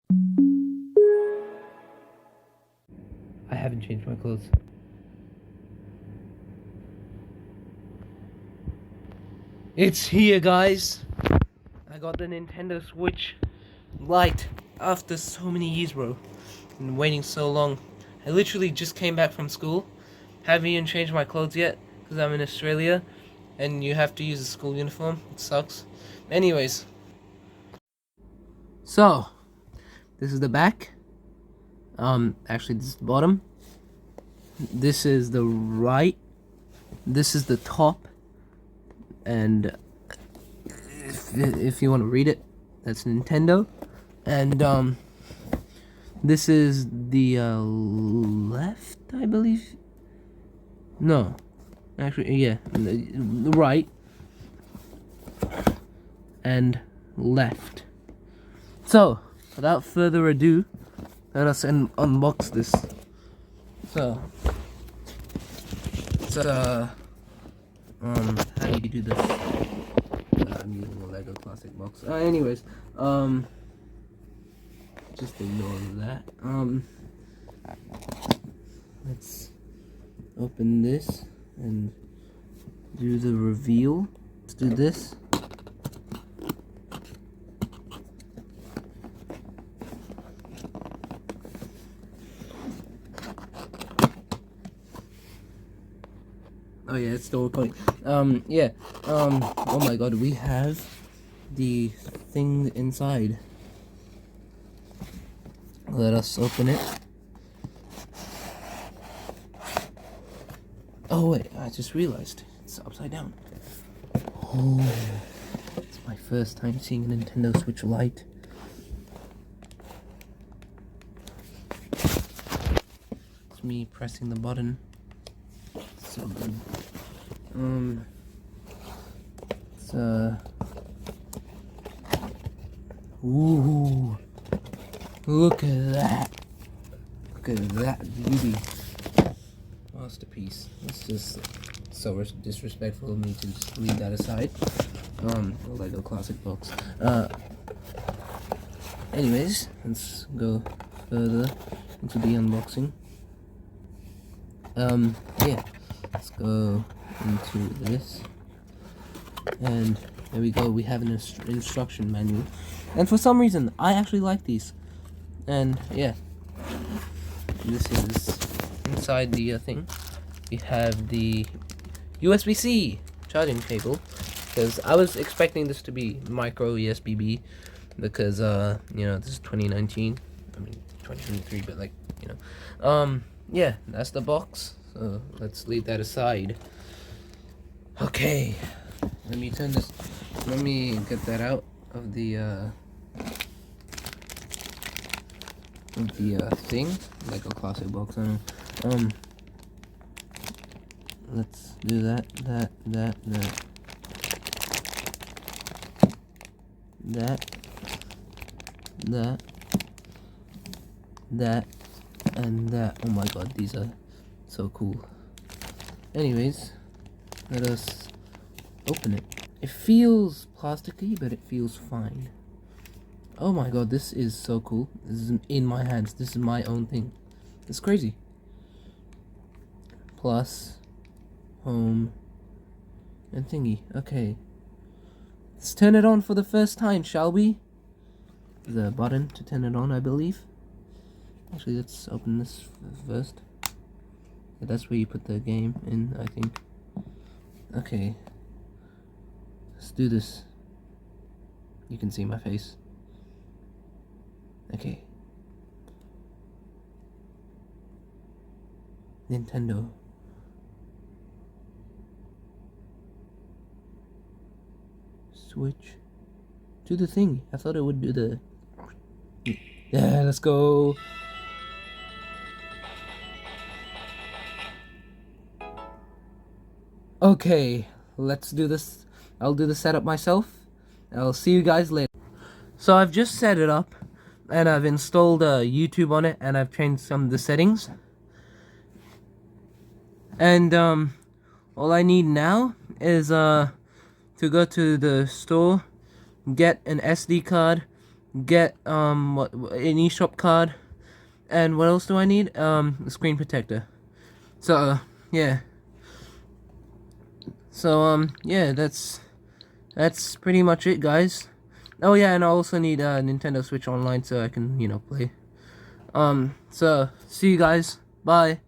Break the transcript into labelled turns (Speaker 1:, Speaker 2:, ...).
Speaker 1: I haven't changed my clothes. It's here, guys. I got the Nintendo Switch Lite after so many years, bro. Been waiting so long. I literally just came back from school. Haven't even changed my clothes yet because I'm in Australia and you have to use a school uniform. It sucks. Anyways, so this is the back. Actually, this is the bottom. This is the right. This is the top. And if you want to read it, that's Nintendo. And this is the left, I believe. No, actually, yeah, the right and left. So, without further ado, let us unbox this. So, how do you do this? I'm using a Lego Classic box. Anyways, just ignore that. Let's open this and do the reveal. Let's do this. Oh yeah, it's still recording. Yeah. Oh my god, we have the thing inside. Let us open it. Oh wait, I just realized it's upside down. Oh, it's my first time seeing a Nintendo Switch Lite. It's me pressing the button. So good. It's ooh, look at that. Look at that beauty. Masterpiece. It's just so disrespectful of me to just leave that aside. The Lego Classic box. Anyways, let's go further into the unboxing. Yeah, let's go into this, and there we go. We have an instruction manual, and for some reason I actually like these. And yeah, this is inside the thing. We have the USB-C charging cable, because I was expecting this to be micro USB-B, because this is 2019. I mean 2023, but like, yeah, that's the box. So let's leave that aside. Okay, let me turn this. Let me get that out of the thing, like a classic box. Let's do that, and that. Oh my god, these are so cool. Anyways, let us open it. It feels plasticky, but it feels fine. Oh my god, this is so cool. This is in my hands. This is my own thing. It's crazy. Plus, home, and thingy. Okay. Let's turn it on for the first time, shall we? The button to turn it on, I believe. Actually, let's open this first. Yeah, that's where you put the game in, I think. Okay. Let's do this. You can see my face. Okay. Nintendo. Switch. Do the thing. I thought it would do the... Yeah, let's go. Okay, let's do this. I'll do the setup myself. I'll see you guys later. So I've just set it up, and I've installed YouTube on it, and I've changed some of the settings. And all I need now is to go to the store, get an SD card, get an eShop card, and what else do I need? A screen protector. So yeah. So yeah, that's pretty much it, guys. Oh yeah, and I also need a Nintendo Switch Online so I can play. So see you guys. Bye.